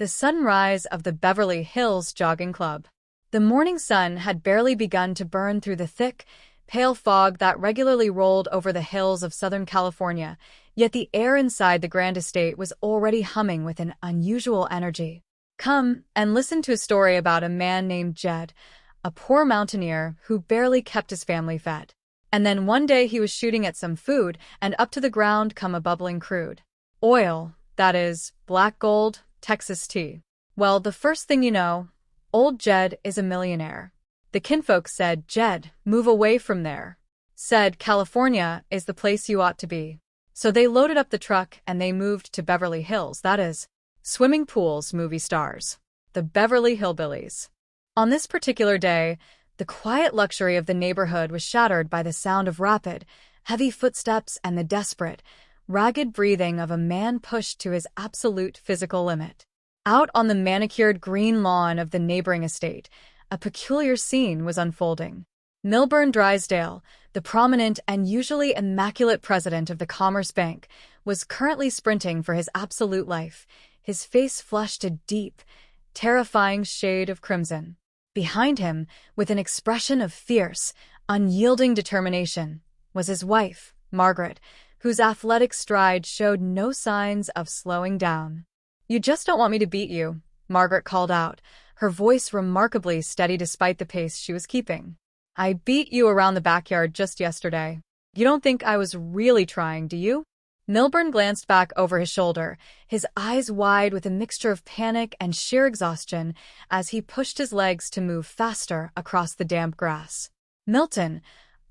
The sunrise of the Beverly Hills Jogging Club. The morning sun had barely begun to burn through the thick, pale fog that regularly rolled over the hills of Southern California, yet the air inside the grand estate was already humming with an unusual energy. Come and listen to a story about a man named Jed, a poor mountaineer who barely kept his family fed. And then one day he was shooting at some food, and up to the ground come a bubbling crude oil, that is, black gold, Texas tea. Well, the first thing you know, old Jed is a millionaire. The kinfolk said, "Jed, move away from there." Said, "California is the place you ought to be." So they loaded up the truck and they moved to Beverly Hills, that is, swimming pools, movie stars. The Beverly Hillbillies. On this particular day, the quiet luxury of the neighborhood was shattered by the sound of rapid, heavy footsteps and the desperate, ragged breathing of a man pushed to his absolute physical limit. Out on the manicured green lawn of the neighboring estate, a peculiar scene was unfolding. Milburn Drysdale, the prominent and usually immaculate president of the Commerce Bank, was currently sprinting for his absolute life, his face flushed a deep, terrifying shade of crimson. Behind him, with an expression of fierce, unyielding determination, was his wife, Margaret, whose athletic stride showed no signs of slowing down. "You just don't want me to beat you," Margaret called out, her voice remarkably steady despite the pace she was keeping. "I beat you around the backyard just yesterday. You don't think I was really trying, do you?" Milburn glanced back over his shoulder, his eyes wide with a mixture of panic and sheer exhaustion as he pushed his legs to move faster across the damp grass. "Milton,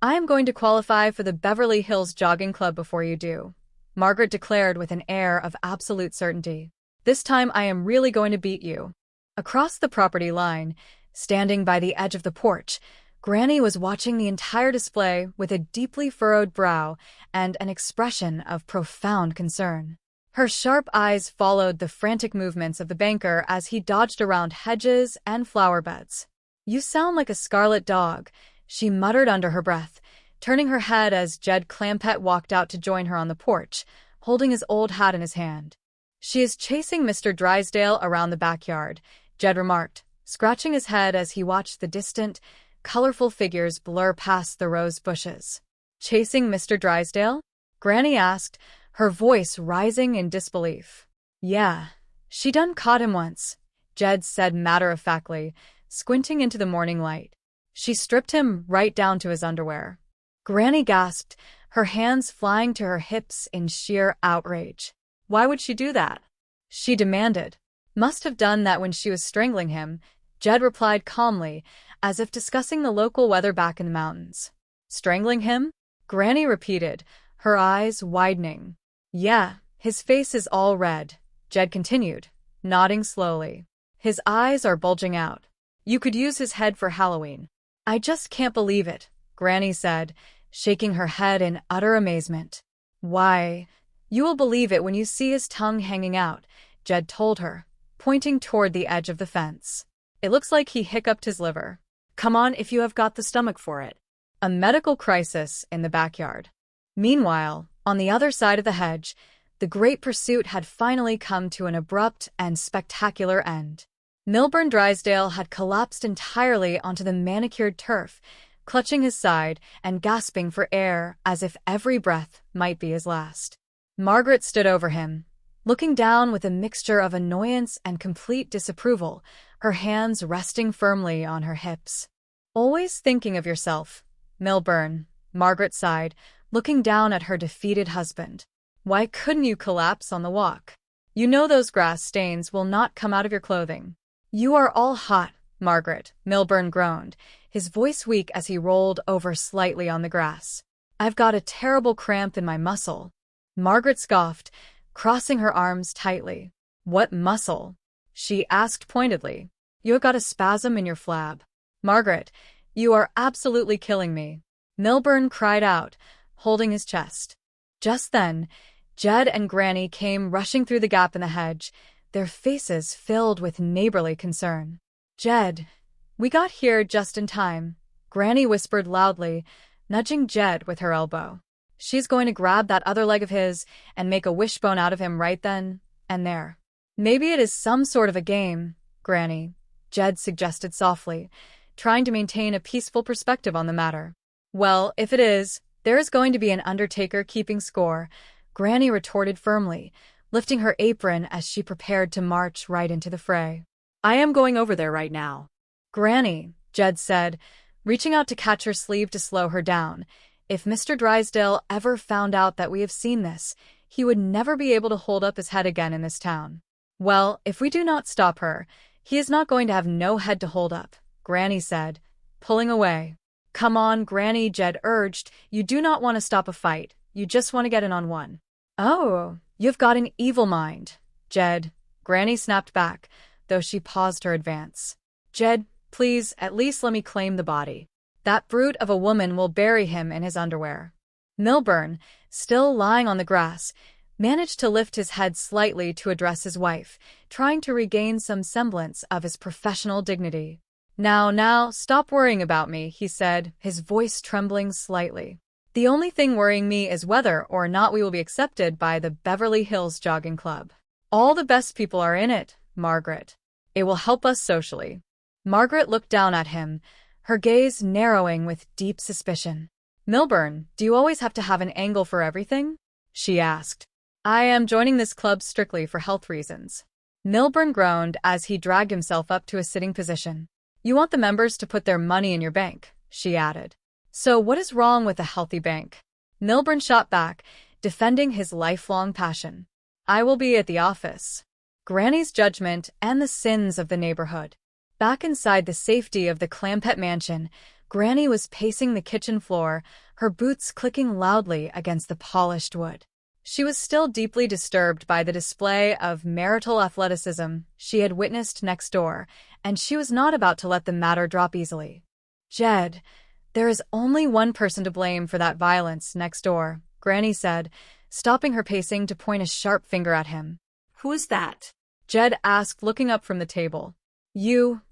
I am going to qualify for the Beverly Hills Jogging Club before you do," Margaret declared with an air of absolute certainty. "This time I am really going to beat you." Across the property line, standing by the edge of the porch, Granny was watching the entire display with a deeply furrowed brow and an expression of profound concern. Her sharp eyes followed the frantic movements of the banker as he dodged around hedges and flower beds. "You sound like a scarlet dog," she muttered under her breath, turning her head as Jed Clampett walked out to join her on the porch, holding his old hat in his hand. "She is chasing Mr. Drysdale around the backyard," Jed remarked, scratching his head as he watched the distant, colorful figures blur past the rose bushes. "Chasing Mr. Drysdale?" Granny asked, her voice rising in disbelief. "Yeah, she done caught him once," Jed said matter-of-factly, squinting into the morning light. "She stripped him right down to his underwear." Granny gasped, her hands flying to her hips in sheer outrage. "Why would she do that?" she demanded. "Must have done that when she was strangling him," Jed replied calmly, as if discussing the local weather back in the mountains. "Strangling him?" Granny repeated, her eyes widening. "Yeah, his face is all red," Jed continued, nodding slowly. "His eyes are bulging out. You could use his head for Halloween." "I just can't believe it," Granny said, shaking her head in utter amazement. "Why, you will believe it when you see his tongue hanging out," Jed told her, pointing toward the edge of the fence. "It looks like he hiccuped his liver. Come on if you have got the stomach for it." A medical crisis in the backyard. Meanwhile, on the other side of the hedge, the great pursuit had finally come to an abrupt and spectacular end. Milburn Drysdale had collapsed entirely onto the manicured turf, clutching his side and gasping for air as if every breath might be his last. Margaret stood over him, looking down with a mixture of annoyance and complete disapproval, her hands resting firmly on her hips. "Always thinking of yourself, Milburn," Margaret sighed, looking down at her defeated husband. "Why couldn't you collapse on the walk? You know those grass stains will not come out of your clothing." "You are all hot, Margaret," Milburn groaned, his voice weak as he rolled over slightly on the grass. "I've got a terrible cramp in my muscle." Margaret scoffed, crossing her arms tightly. "What muscle?" she asked pointedly. "You have got a spasm in your flab." "Margaret, you are absolutely killing me," Milburn cried out, holding his chest. Just then, Jed and Granny came rushing through the gap in the hedge, their faces filled with neighborly concern. "Jed, we got here just in time," Granny whispered loudly, nudging Jed with her elbow. "She's going to grab that other leg of his and make a wishbone out of him right then and there." Maybe it is some sort of a game, Granny, Jed suggested softly, trying to maintain a peaceful perspective on the matter. Well, if it is, there is going to be an undertaker keeping score, Granny retorted firmly, lifting her apron as she prepared to march right into the fray. I am going over there right now. Granny, Jed said, reaching out to catch her sleeve to slow her down. If Mr. Drysdale ever found out that we have seen this, he would never be able to hold up his head again in this town. Well, if we do not stop her, he is not going to have no head to hold up, Granny said, pulling away. Come on, Granny, Jed urged. You do not want to stop a fight. You just want to get in on one. Oh, you've got an evil mind, Jed, Granny snapped back, though she paused her advance. Jed, please, at least let me claim the body. That brute of a woman will bury him in his underwear. Milburn, still lying on the grass, managed to lift his head slightly to address his wife, trying to regain some semblance of his professional dignity. Now, stop worrying about me, he said, his voice trembling slightly. The only thing worrying me is whether or not we will be accepted by the Beverly Hills Jogging Club. All the best people are in it, Margaret. It will help us socially. Margaret looked down at him, her gaze narrowing with deep suspicion. Milburn, do you always have to have an angle for everything? She asked. I am joining this club strictly for health reasons. Milburn groaned as he dragged himself up to a sitting position. You want the members to put their money in your bank, she added. So what is wrong with a healthy bank? Milburn shot back, defending his lifelong passion. I will be at the office. Granny's judgment and the sins of the neighborhood. Back inside the safety of the Clampett mansion, Granny was pacing the kitchen floor, her boots clicking loudly against the polished wood. She was still deeply disturbed by the display of marital athleticism she had witnessed next door, and she was not about to let the matter drop easily. Jed, there is only one person to blame for that violence next door, Granny said, stopping her pacing to point a sharp finger at him. Who is that? Jed asked, looking up from the table. You,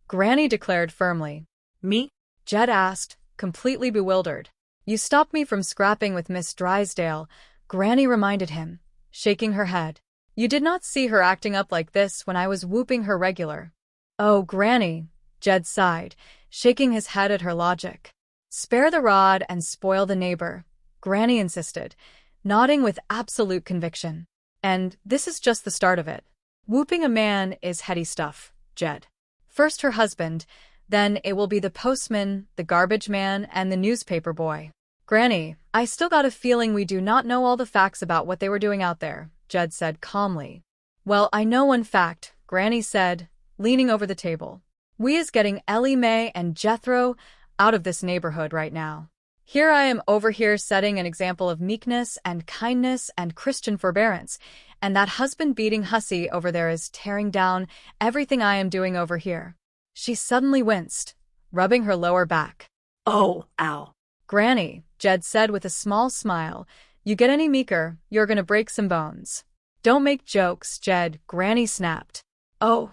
Granny declared firmly. Me? Jed asked, completely bewildered. You stopped me from scrapping with Miss Drysdale, Granny reminded him, shaking her head. You did not see her acting up like this when I was whooping her regular. Oh, Granny, Jed sighed, shaking his head at her logic. Spare the rod and spoil the neighbor, Granny insisted, nodding with absolute conviction. And this is just the start of it. Whooping a man is heady stuff, Jed. First her husband, then it will be the postman, the garbage man, and the newspaper boy. Granny, I still got a feeling we do not know all the facts about what they were doing out there, Jed said calmly. Well, I know one fact, Granny said, leaning over the table. We is getting Ellie Mae and Jethro out of this neighborhood right now. Here I am over here setting an example of meekness and kindness and Christian forbearance, and that husband-beating hussy over there is tearing down everything I am doing over here. She suddenly winced, rubbing her lower back. Oh, ow. Granny, Jed said with a small smile, you get any meeker, you're gonna break some bones. Don't make jokes, Jed, Granny snapped. Oh,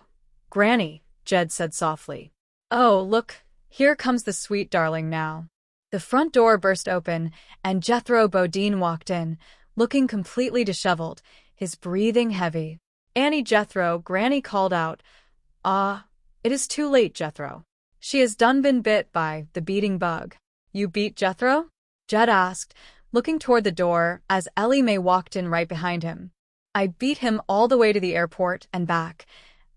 Granny, Jed said softly. Oh, look, here comes the sweet darling now. The front door burst open, and Jethro Bodine walked in, looking completely disheveled, his breathing heavy. Annie Jethro, Granny called out. It is too late, Jethro. She has done been bit by the beating bug. You beat Jethro? Jed asked, looking toward the door as Ellie Mae walked in right behind him. I beat him all the way to the airport and back,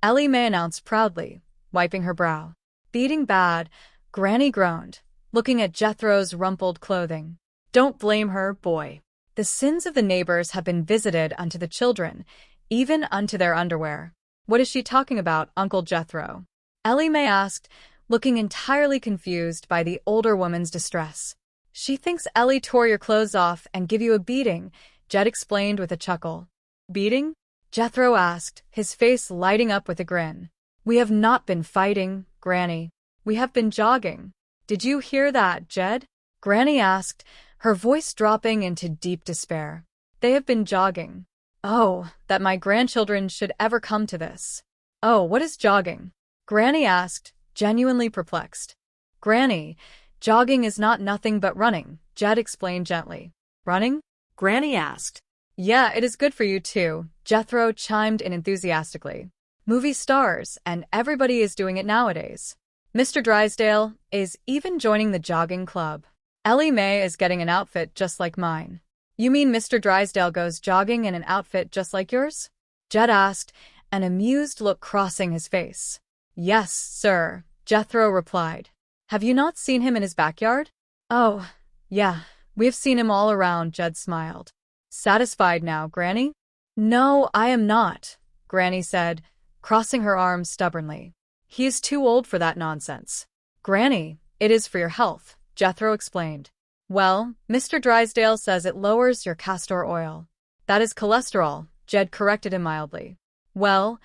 Ellie Mae announced proudly, wiping her brow. Beating bad, Granny groaned, looking at Jethro's rumpled clothing. Don't blame her, boy. The sins of the neighbors have been visited unto the children, even unto their underwear. What is she talking about, Uncle Jethro? Ellie Mae asked, looking entirely confused by the older woman's distress. She thinks Ellie tore your clothes off and give you a beating, Jed explained with a chuckle. Beating? Jethro asked, his face lighting up with a grin. We have not been fighting, Granny. We have been jogging. Did you hear that, Jed? Granny asked, her voice dropping into deep despair. They have been jogging. Oh, that my grandchildren should ever come to this. Oh, what is jogging? Granny asked, genuinely perplexed. Granny, jogging is not nothing but running, Jed explained gently. Running? Granny asked. Yeah, it is good for you too, Jethro chimed in enthusiastically. Movie stars, and everybody is doing it nowadays. Mr. Drysdale is even joining the jogging club. Ellie Mae is getting an outfit just like mine. You mean Mr. Drysdale goes jogging in an outfit just like yours? Jed asked, an amused look crossing his face. Yes, sir, Jethro replied. Have you not seen him in his backyard? Oh, yeah, we've seen him all around, Jed smiled. Satisfied now, Granny? No, I am not, Granny said, crossing her arms stubbornly. He is too old for that nonsense. Granny, it is for your health, Jethro explained. Well, Mr. Drysdale says it lowers your castor oil. That is cholesterol, Jed corrected him mildly. Well,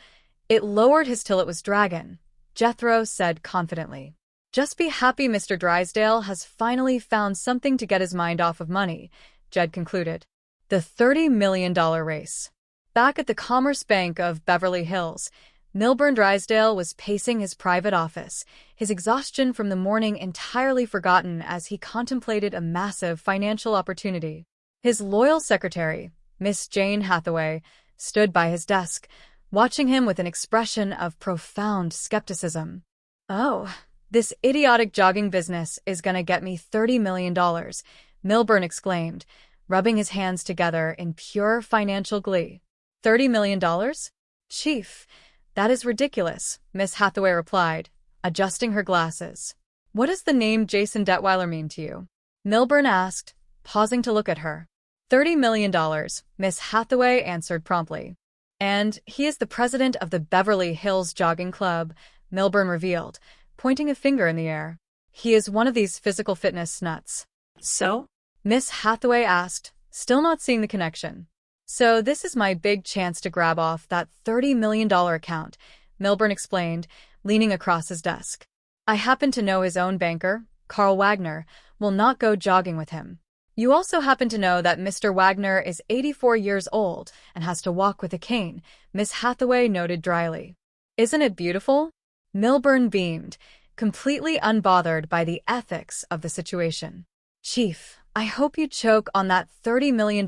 it lowered his till it was dragon, Jethro said confidently. Just be happy Mr. Drysdale has finally found something to get his mind off of money, Jed concluded. The $30 million race. Back at the Commerce Bank of Beverly Hills, Milburn Drysdale was pacing his private office, his exhaustion from the morning entirely forgotten as he contemplated a massive financial opportunity. His loyal secretary, Miss Jane Hathaway, stood by his desk, watching him with an expression of profound skepticism. Oh, this idiotic jogging business is gonna get me $30 million, Milburn exclaimed, rubbing his hands together in pure financial glee. $30 million? Chief, that is ridiculous, Miss Hathaway replied, adjusting her glasses. What does the name Jason Detweiler mean to you? Milburn asked, pausing to look at her. $30 million, Miss Hathaway answered promptly. And he is the president of the Beverly Hills Jogging Club, Milburn revealed, pointing a finger in the air. He is one of these physical fitness snuts. So? Miss Hathaway asked, still not seeing the connection. So this is my big chance to grab off that $30 million account, Milburn explained, leaning across his desk. I happen to know his own banker, Carl Wagner, will not go jogging with him. You also happen to know that Mr. Wagner is 84 years old and has to walk with a cane, Miss Hathaway noted dryly. Isn't it beautiful? Milburn beamed, completely unbothered by the ethics of the situation. Chief, I hope you choke on that $30 million,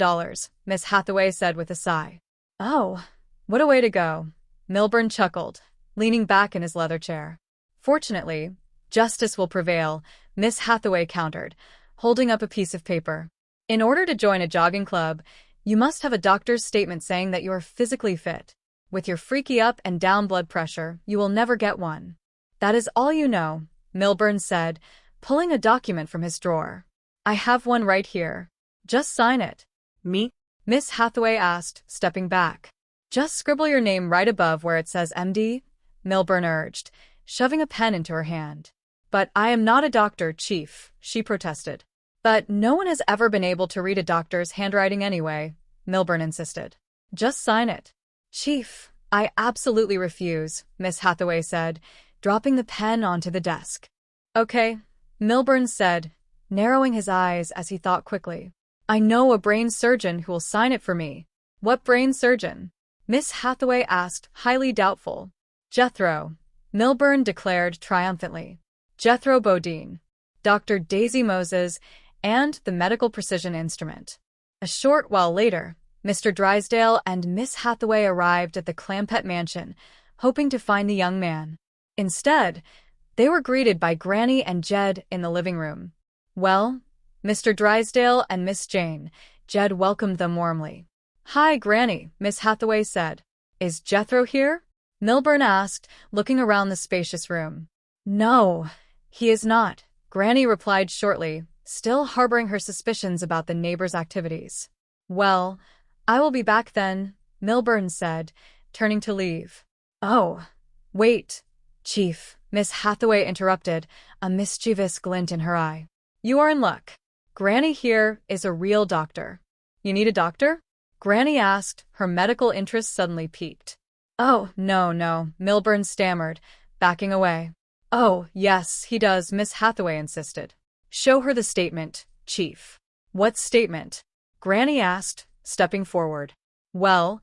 Miss Hathaway said with a sigh. Oh, what a way to go, Milburn chuckled, leaning back in his leather chair. Fortunately, justice will prevail, Miss Hathaway countered, holding up a piece of paper. In order to join a jogging club, you must have a doctor's statement saying that you are physically fit. With your freaky up and down blood pressure, you will never get one. That is all you know, Milburn said, pulling a document from his drawer. I have one right here. Just sign it. Me? Miss Hathaway asked, stepping back. Just scribble your name right above where it says MD, Milburn urged, shoving a pen into her hand. But I am not a doctor, Chief, she protested. But no one has ever been able to read a doctor's handwriting anyway, Milburn insisted. Just sign it. Chief, I absolutely refuse, Miss Hathaway said, dropping the pen onto the desk. Okay, Milburn said, narrowing his eyes as he thought quickly. I know a brain surgeon who will sign it for me. What brain surgeon? Miss Hathaway asked, highly doubtful. Jethro, Milburn declared triumphantly. Jethro Bodine, Dr. Daisy Moses, and the medical precision instrument. A short while later, Mr. Drysdale and Miss Hathaway arrived at the Clampett mansion, hoping to find the young man. Instead, they were greeted by Granny and Jed in the living room. Well, Mr. Drysdale and Miss Jane, Jed welcomed them warmly. Hi, Granny, Miss Hathaway said. Is Jethro here? Milburn asked, looking around the spacious room. No, he is not, Granny replied shortly, still harboring her suspicions about the neighbor's activities. Well, I will be back then, Milburn said, turning to leave. Oh, wait, Chief, Miss Hathaway interrupted, a mischievous glint in her eye. You are in luck. Granny here is a real doctor. You need a doctor? Granny asked, her medical interest suddenly piqued. Oh, no, Milburn stammered, backing away. Oh, yes, he does, Miss Hathaway insisted. Show her the statement, Chief. What statement? Granny asked, stepping forward. Well,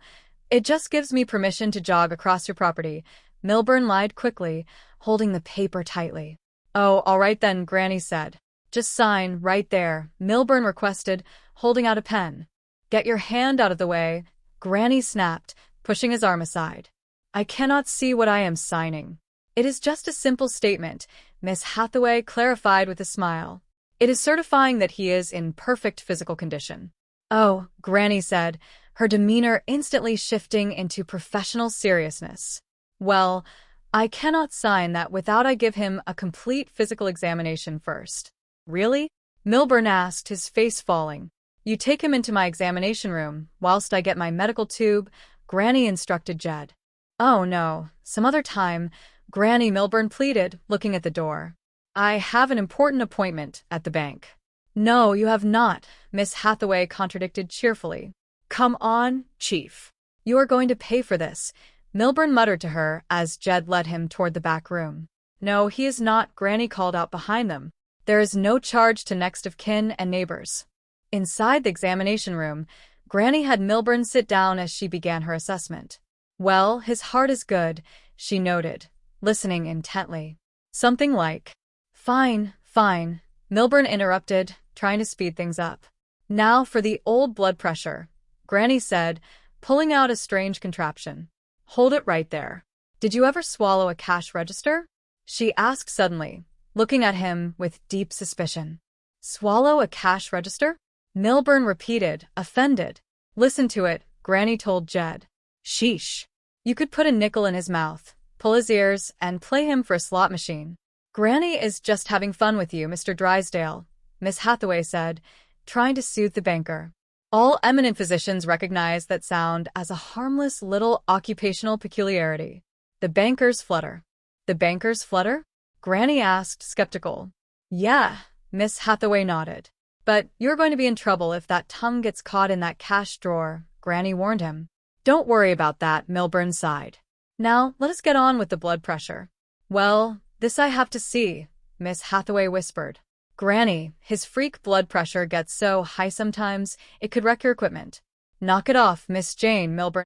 it just gives me permission to jog across your property, Milburn lied quickly, holding the paper tightly. Oh, all right then, Granny said. Just sign, right there, Milburn requested, holding out a pen. Get your hand out of the way, Granny snapped, pushing his arm aside. I cannot see what I am signing. It is just a simple statement, Miss Hathaway clarified with a smile. It is certifying that he is in perfect physical condition. Oh, Granny said, her demeanor instantly shifting into professional seriousness. Well, I cannot sign that without I give him a complete physical examination first. Really? Milburn asked, his face falling. You take him into my examination room, whilst I get my medical tube, Granny instructed Jed. Oh no, some other time, Granny, Milburn pleaded, looking at the door. I have an important appointment at the bank. No, you have not, Miss Hathaway contradicted cheerfully. Come on, Chief. You are going to pay for this, Milburn muttered to her as Jed led him toward the back room. No, he is not, Granny called out behind them. There is no charge to next of kin and neighbors. Inside the examination room, Granny had Milburn sit down as she began her assessment. Well, his heart is good, she noted, listening intently. Something like, Fine, fine, Milburn interrupted, trying to speed things up. Now for the old blood pressure, Granny said, pulling out a strange contraption. Hold it right there. Did you ever swallow a cash register? She asked suddenly, looking at him with deep suspicion. Swallow a cash register? Milburn repeated, offended. Listen to it, Granny told Jed. Sheesh. You could put a nickel in his mouth, pull his ears, and play him for a slot machine. Granny is just having fun with you, Mr. Drysdale, Miss Hathaway said, trying to soothe the banker. All eminent physicians recognize that sound as a harmless little occupational peculiarity. The banker's flutter. The banker's flutter? Granny asked, skeptical. Yeah, Miss Hathaway nodded. But you're going to be in trouble if that tongue gets caught in that cash drawer, Granny warned him. Don't worry about that, Milburn sighed. Now, let us get on with the blood pressure. Well, this I have to see, Miss Hathaway whispered. Granny, his freak blood pressure gets so high sometimes, it could wreck your equipment. Knock it off, Miss Jane, Milburn